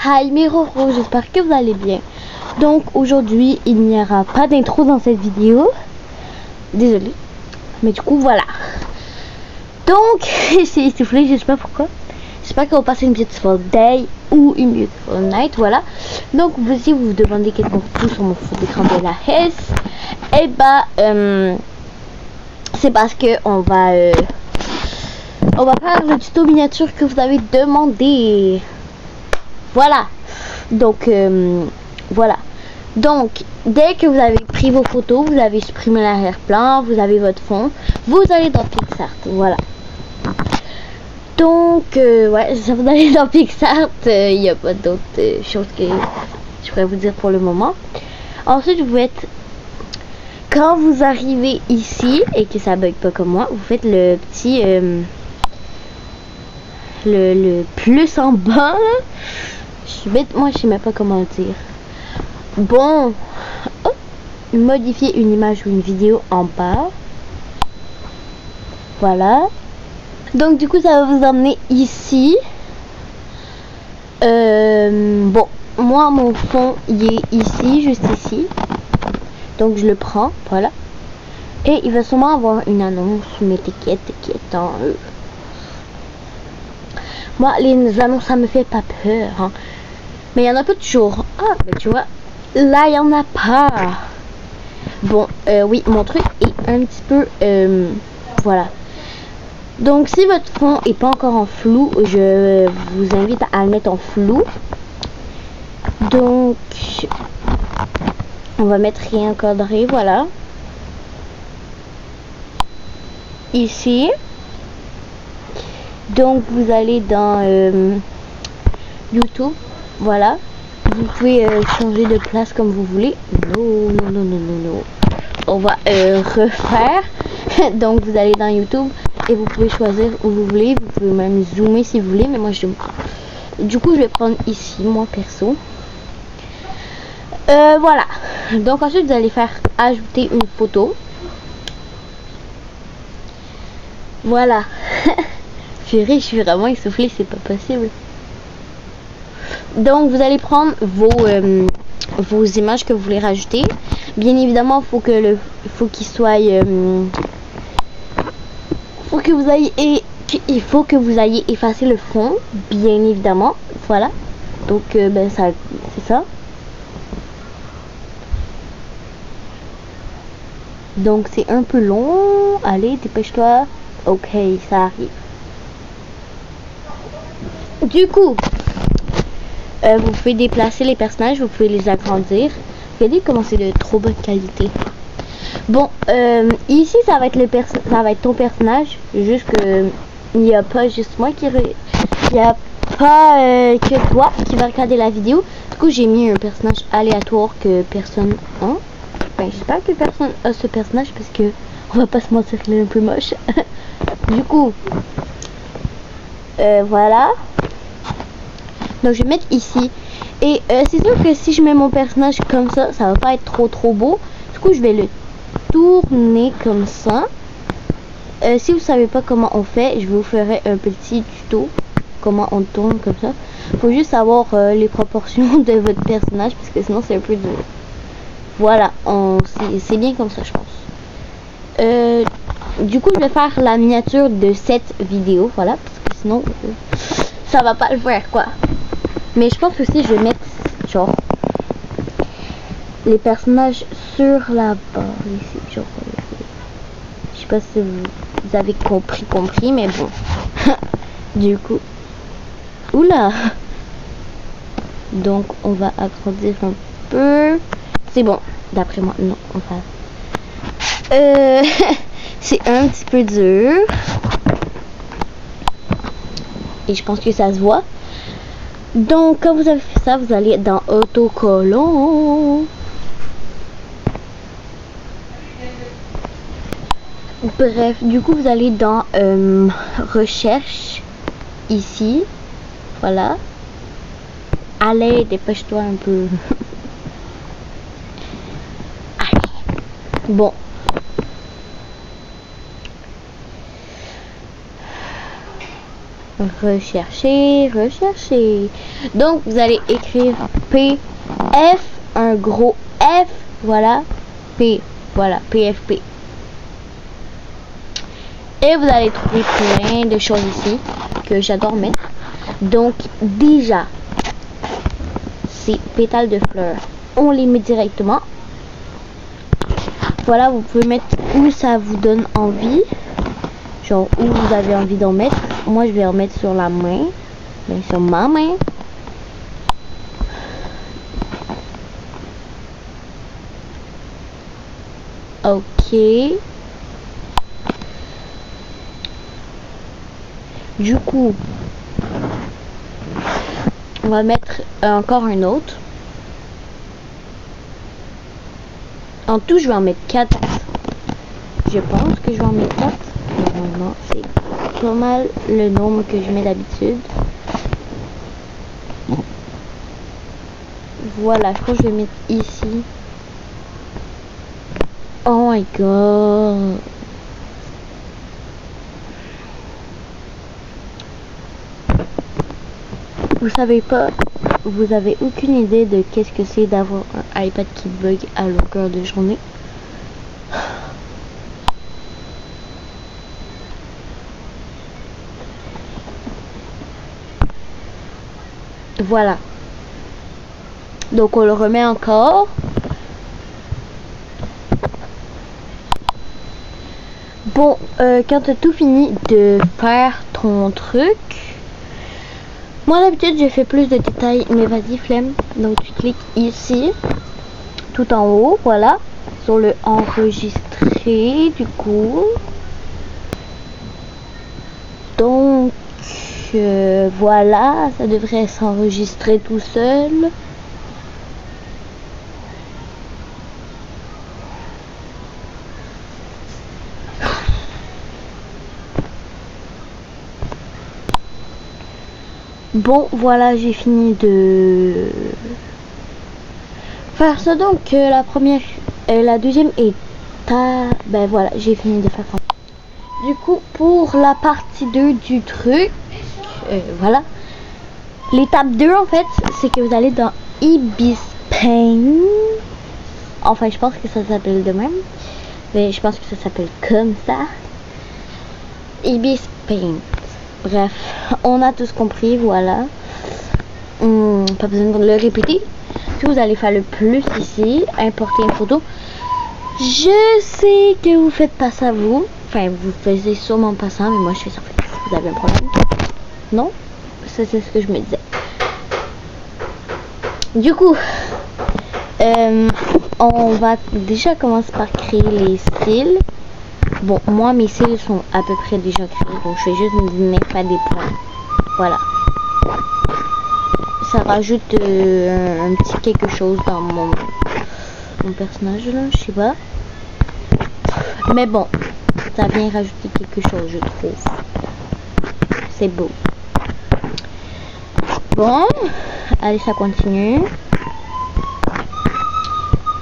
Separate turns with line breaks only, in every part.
Hi mes Roro, j'espère que vous allez bien. Donc aujourd'hui il n'y aura pas d'intro dans cette vidéo. Désolée. Mais du coup voilà. Donc c'est essoufflé, je sais pas pourquoi. J'espère qu'on va passer une beautiful day ou une beautiful night, voilà. Donc si vous vous demandez qu'est-ce qu'on fout sur mon fond d'écran de la Hess, et bah c'est parce que on va faire le tuto miniature que vous avez demandé. Voilà. Donc voilà. Donc dès que vous avez pris vos photos, vous avez supprimé l'arrière-plan, vous avez votre fond, vous allez dans PicsArt. Voilà. Donc ouais, ça vous allez dans PicsArt. Il n'y a pas d'autre chose que je pourrais vous dire pour le moment. Ensuite vous faites, quand vous arrivez ici et que ça bug pas comme moi, vous faites le petit le plus en bas là. Je suis bête, moi je sais même pas comment le dire. Bon, oh, modifier une image ou une vidéo en bas. Voilà. Donc du coup ça va vous emmener ici. Bon, moi mon fond il est ici, juste ici. Donc je le prends, voilà. Et il va sûrement avoir une annonce, une étiquette qui est en moi les annonces ça me fait pas peur hein. Mais il y en a pas toujours. Ah ben tu vois, là il y en a pas. Bon oui, mon truc est un petit peu voilà. Donc si votre fond est pas encore en flou, je vous invite à le mettre en flou. Donc on va mettre rien encadré, voilà. Ici. Donc vous allez dans YouTube, voilà. Vous pouvez changer de place comme vous voulez. Non. On va refaire. Donc vous allez dans YouTube et vous pouvez choisir où vous voulez. Vous pouvez même zoomer si vous voulez, mais moi du coup je vais prendre ici, moi perso. Voilà. Donc ensuite vous allez faire ajouter une photo. Voilà. Je suis vraiment essoufflée, c'est pas possible. Donc vous allez prendre vos images que vous voulez rajouter. Bien évidemment, faut qu'il soit il faut que vous ayez effacé le fond, bien évidemment. Voilà. Donc ben ça c'est ça. Donc c'est un peu long. Allez, dépêche-toi. Ok, ça arrive. Du coup, vous pouvez déplacer les personnages, vous pouvez les agrandir. Regardez comment c'est de trop bonne qualité. Bon, ici ça va être ton personnage. Juste que il n'y a pas juste moi il n'y a pas que toi qui va regarder la vidéo. Du coup j'ai mis un personnage aléatoire que personne a. Enfin, j'espère que personne a ce personnage parce que on va pas se mentir qu'il est un peu moche. Du coup, voilà. Donc je vais mettre ici. Et c'est sûr que si je mets mon personnage comme ça, ça va pas être trop beau. Du coup je vais le tourner comme ça. Si vous savez pas comment on fait, je vous ferai un petit tuto comment on tourne comme ça. Faut juste savoir les proportions de votre personnage parce que sinon c'est un peu dur. Voilà, c'est bien comme ça je pense. Du coup je vais faire la miniature de cette vidéo, voilà, parce que sinon ça va pas le faire quoi. Mais je pense aussi je vais mettre genre les personnages sur la barre ici, genre je sais pas si vous avez compris, mais bon. Du coup, oula. Donc on va agrandir un peu. C'est bon, d'après moi. Non, on va. C'est un petit peu dur. Et je pense que ça se voit. Donc quand vous avez fait ça, vous allez dans autocollant. Bref, du coup vous allez dans recherche ici. Voilà. Allez, dépêche-toi un peu. Allez. Bon. rechercher. Donc vous allez écrire PF, un gros F, voilà, P, voilà, PFP. Et vous allez trouver plein de choses ici que j'adore mettre. Donc déjà, ces pétales de fleurs, on les met directement. Voilà, vous pouvez mettre où ça vous donne envie, genre où vous avez envie d'en mettre. Moi je vais en mettre sur la main, mais sur ma main. Ok. Du coup, on va mettre encore un autre. En tout, je vais en mettre 4. Je pense que je vais en mettre 4. Normalement, c'est pas mal le nombre que je mets d'habitude. Voilà, je crois que je vais mettre ici. Oh my god. Vous savez pas, vous avez aucune idée de qu'est-ce que c'est d'avoir un iPad qui bug à longueur de journée. Voilà. Donc on le remet encore. Bon, quand tu as tout fini de faire ton truc, moi d'habitude je fais plus de détails, mais vas-y flemme. Donc tu cliques ici, tout en haut, voilà, sur le enregistrer du coup. Donc voilà, ça devrait s'enregistrer tout seul. Bon, voilà, j'ai fini de faire ça. Donc, la première, la deuxième étape, ben voilà, j'ai fini de faire ça. Du coup, pour la partie 2 du truc, voilà. L'étape 2, en fait, c'est que vous allez dans Ibis Paint. Enfin, je pense que ça s'appelle de même. Mais je pense que ça s'appelle comme ça. Ibis Paint. Bref, on a tous compris, voilà. Pas besoin de le répéter. Puis vous allez faire le plus ici, importer une photo. Je sais que vous faites pas ça vous. Enfin, vous faisiez sûrement pas ça, mais moi je fais ça. Vous avez un problème? Non? Ça c'est ce que je me disais. Du coup, on va déjà commencer par créer les styles. Bon, moi mes cils sont à peu près déjà créés, donc je vais juste mettre pas des points. Voilà. Ça rajoute un petit quelque chose dans mon personnage là, je sais pas. Mais bon, ça vient rajouter quelque chose, je trouve. C'est beau. Bon, allez, ça continue.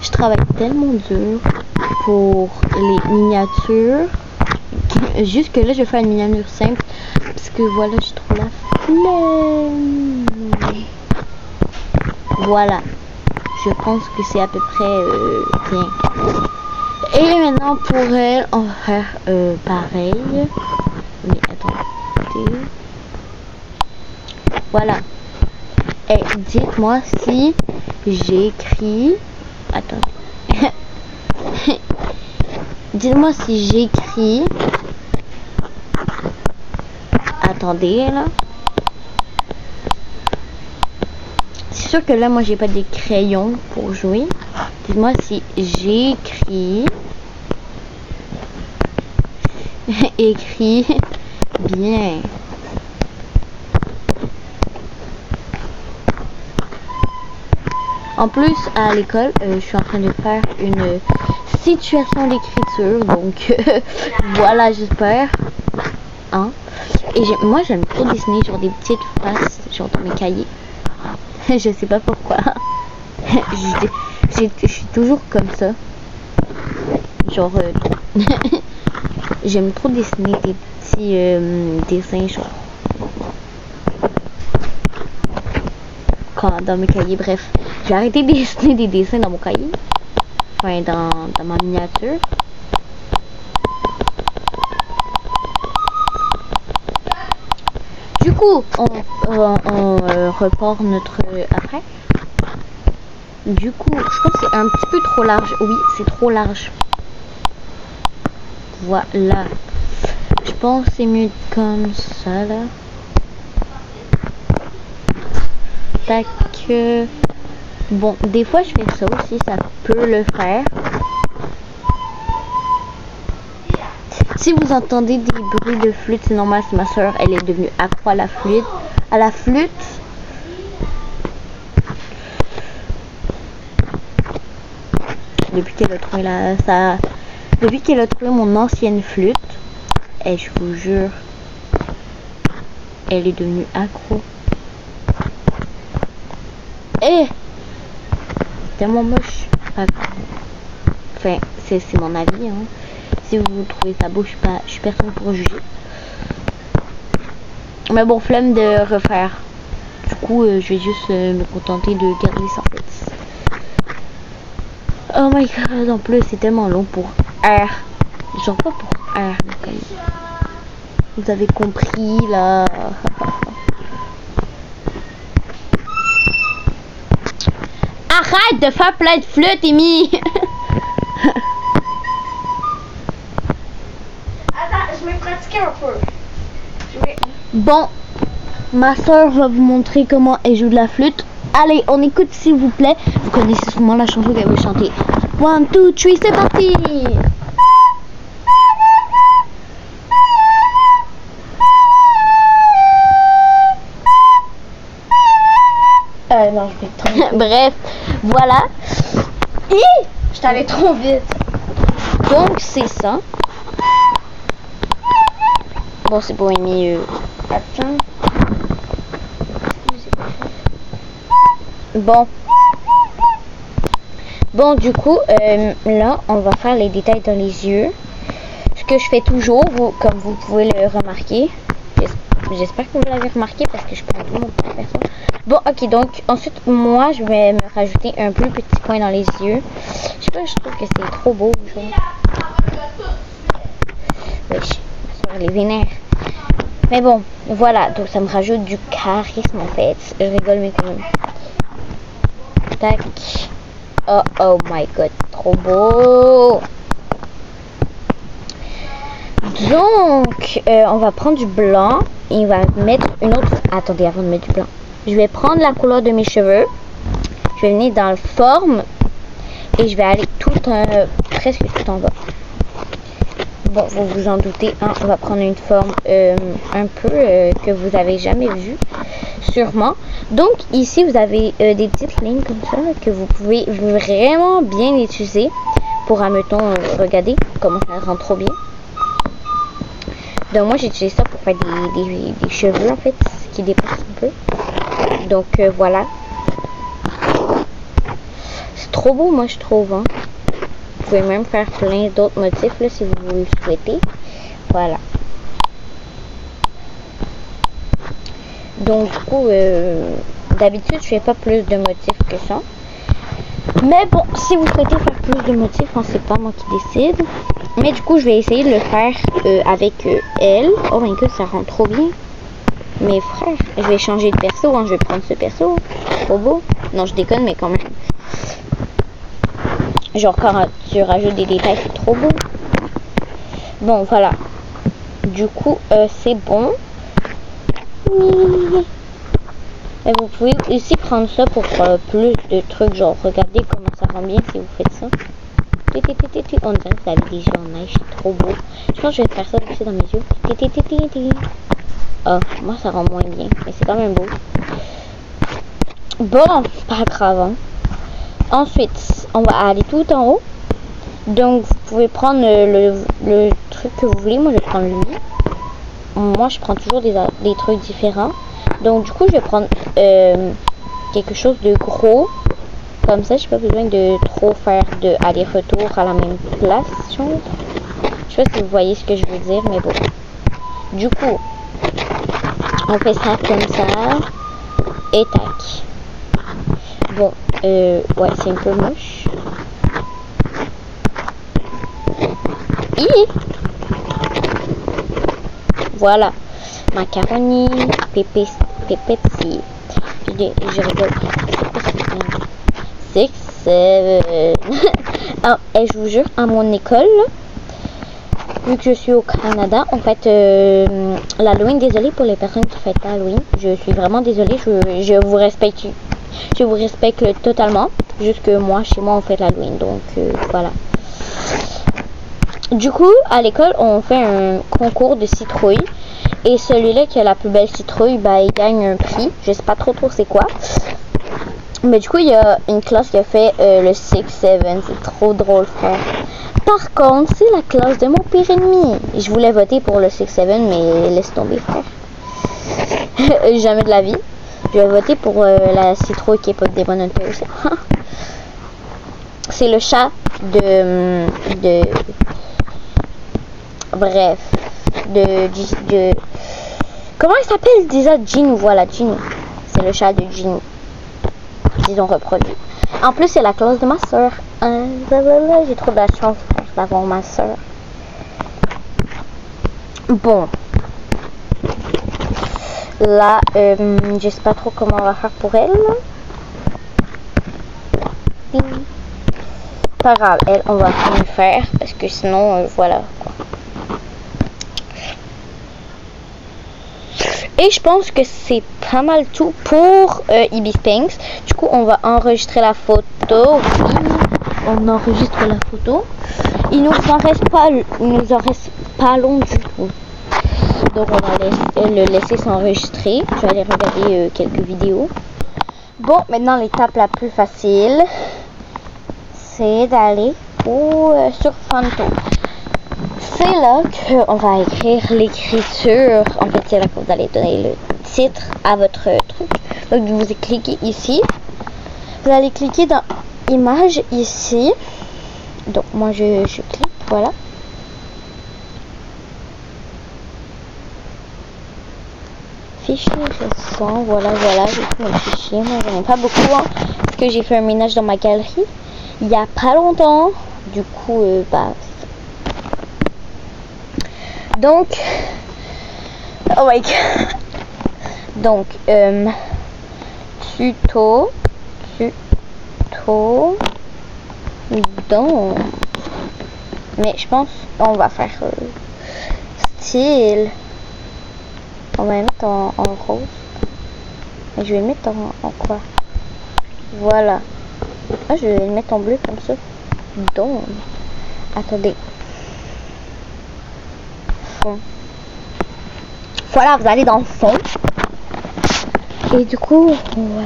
Je travaille tellement dur pour les miniatures. Jusque là je vais faire une miniature simple parce que voilà, j'ai trop la flemme. Voilà, je pense que c'est à peu près bien. Et maintenant pour elle on va faire pareil. Mais attendez. Voilà. Et dites-moi si j'écris. Attendez. Dites-moi si j'écris. Attendez là. C'est sûr que là moi j'ai pas des crayons pour jouer. Dites-moi si j'écris. Écrit bien. En plus, à l'école, je suis en train de faire une situation d'écriture, donc voilà, j'espère. Hein? Et moi, j'aime trop dessiner genre des petites faces, genre dans mes cahiers. Je sais pas pourquoi. Je suis toujours comme ça. Genre, j'aime trop dessiner des petits dessins, genre dans mes cahiers. Bref, j'ai arrêté de dessiner des dessins dans mon cahier. Enfin, dans ma miniature. Du coup, on repart notre après. Du coup, je pense que c'est un petit peu trop large. Oui, c'est trop large. Voilà. Je pense que c'est mieux comme ça, là. Tac. Bon, des fois, je fais ça aussi. Ça peut le faire. Si vous entendez des bruits de flûte, c'est normal, c'est ma soeur, elle est devenue accro à la flûte. Depuis qu'elle a trouvé depuis qu'elle a trouvé mon ancienne flûte, et je vous jure, elle est devenue accro. Et tellement moche. Enfin, c'est mon avis, hein. Si vous trouvez ça beau, je suis personne pour juger. Mais bon, flemme de refaire. Du coup, je vais juste me contenter de garder ça en fait. Oh my god, en plus c'est tellement long pour R. Genre pas pour R, mais comme... Vous avez compris là. Arrête de faire plein de flûtes, Amy.
Je vais pratiquer un peu.
Bon, ma soeur va vous montrer comment elle joue de la flûte. Allez, on écoute s'il vous plaît. Vous connaissez sûrement la chanson qu'elle veut chanter. 1, 2, 3, c'est parti.
Non, je vais trop vite.
Bref, voilà. Et
Je t'allais trop vite.
donc c'est ça. Bon, c'est pour aimer.
Attends.
Bon, du coup, là, on va faire les détails dans les yeux. Ce que je fais toujours, comme vous pouvez le remarquer. J'espère que vous l'avez remarqué parce que je prends tout mon temps perso. Bon, ok, donc ensuite, moi, je vais me rajouter un plus petit point dans les yeux. Je sais pas, je trouve que c'est trop beau, genre. Oui, sur les vénères. Mais bon, voilà, donc ça me rajoute du charisme en fait. Je rigole, mais quand même. Tac. Oh my god, trop beau. Donc, on va prendre du blanc et on va mettre une autre... Attendez, avant de mettre du blanc. Je vais prendre la couleur de mes cheveux. Je vais venir dans la forme et je vais aller presque tout en bas. Bon, vous vous en doutez, hein, on va prendre une forme un peu que vous avez jamais vue, sûrement. Donc, ici, vous avez des petites lignes comme ça que vous pouvez vraiment bien utiliser pour, admettons, regarder comment ça rend trop bien. Donc, moi, j'utilise ça pour faire des cheveux, en fait, qui dépassent un peu. Donc, voilà. C'est trop beau, moi, je trouve, hein. Vous pouvez même faire plein d'autres motifs là, si vous le souhaitez. Voilà. Donc du coup, d'habitude je fais pas plus de motifs que ça. Mais bon, si vous souhaitez faire plus de motifs, hein, c'est pas moi qui décide. Mais du coup, je vais essayer de le faire avec elle. Oh my god, ça rend trop bien. Mes frères, je vais changer de perso, hein, je vais prendre ce perso. Trop beau. Non, je déconne, mais quand même. Genre quand tu rajoutes des détails, c'est trop beau. Bon, voilà. Du coup, c'est bon. Et vous pouvez aussi prendre ça pour plus de trucs. Genre, regardez comment ça rend bien si vous faites ça. On dirait que vous avez des yeux en neige, c'est trop beau. Je pense que je vais faire ça aussi dans mes yeux. Oh, moi ça rend moins bien, mais c'est quand même beau. Bon, pas grave, hein. Ensuite, on va aller tout en haut. Donc, vous pouvez prendre le truc que vous voulez. Moi, je vais prendre lui. Moi, je prends toujours des trucs différents. Donc, du coup, je vais prendre quelque chose de gros. Comme ça, j'ai pas besoin de trop faire de aller-retour à la même place. Je sais pas si vous voyez ce que je veux dire, mais bon. Du coup, on fait ça comme ça. Et tac. Bon, ouais, c'est un peu moche. Voilà. Macaroni, pépéti. Je rigole. C'est quoi 6, 7. Ah, et je vous jure, à mon école, vu que je suis au Canada, en fait, l'Halloween, désolée pour les personnes qui fêtent Halloween. Je suis vraiment désolée. Je vous respecte. Je vous respecte totalement. Juste que moi, chez moi, on fait l'Halloween. Donc, voilà. Du coup, à l'école, on fait un concours de citrouilles. Et celui-là qui a la plus belle citrouille, bah, il gagne un prix. Je sais pas trop c'est quoi. Mais du coup, il y a une classe qui a fait le 6, 7. C'est trop drôle, frère. Par contre, c'est la classe de mon pire ennemi. Je voulais voter pour le 6, 7, mais laisse tomber, frère. Jamais de la vie. Je vais voter pour la citrouille qui est pas des bonnes aussi. C'est le chat de bref, de comment il s'appelle déjà? Ginny, voilà, Ginny. C'est le chat de Ginny qu'ils ont reproduit. En plus, c'est la classe de ma soeur. J'ai trop de la chance d'avoir ma soeur. Bon. Là, je sais pas trop comment on va faire pour elle. Pas grave, elle, on va rien faire parce que sinon, voilà. Et je pense que c'est pas mal tout pour Ibis Pinks. Du coup, on va enregistrer la photo. On enregistre la photo. Il nous en reste pas long du tout. Donc on va le laisser s'enregistrer. Je vais aller regarder quelques vidéos. Bon, maintenant l'étape la plus facile, c'est d'aller sur Fanto. C'est là qu'on va écrire l'écriture. En fait, c'est là que vous allez donner le titre à votre truc. Donc, vous cliquez ici. Vous allez cliquer dans Image ici. Donc, moi, je clique. Voilà. Fichier récent. Voilà. J'ai tout mon fichier. Moi, j'en ai pas beaucoup. Parce que j'ai fait un ménage dans ma galerie il y a pas longtemps. Du coup, bah... Donc, oh my god. Donc, tuto, donc, mais je pense on va faire style. On va le mettre en rose. Et je vais le mettre en quoi? Voilà. Ah, je vais le mettre en bleu comme ça. Donc, attendez. Fond. Voilà, vous allez dans le fond. Et du coup, on va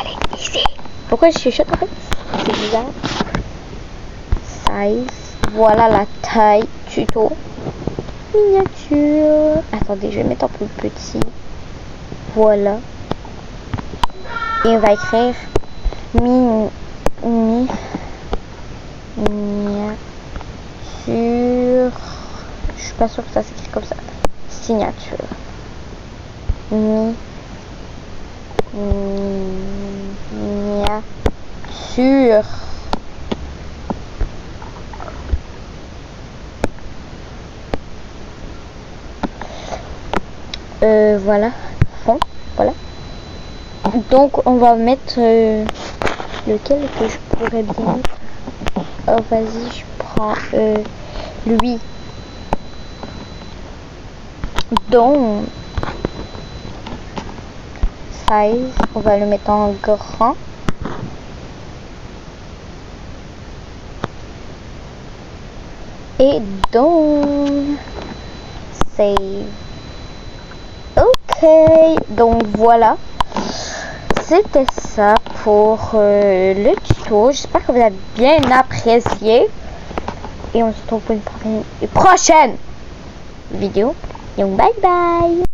aller ici. Pourquoi je chuchote en fait? C'est bizarre. Size. Voilà la taille. Tuto. Miniature. Attendez, je vais mettre un peu petit. Voilà. Et on va écrire miniature. Je suis pas sûre que ça s'écrit comme ça. Signature. Miniature. Voilà. Fond. Voilà. Donc on va mettre lequel que je pourrais bien mettre. Oh vas-y, je prends lui. Donc size, on va le mettre en grand. Et donc save. Ok, donc voilà, c'était ça pour le tuto. J'espère que vous avez bien apprécié. Et on se retrouve pour une prochaine vidéo. Donc bye bye.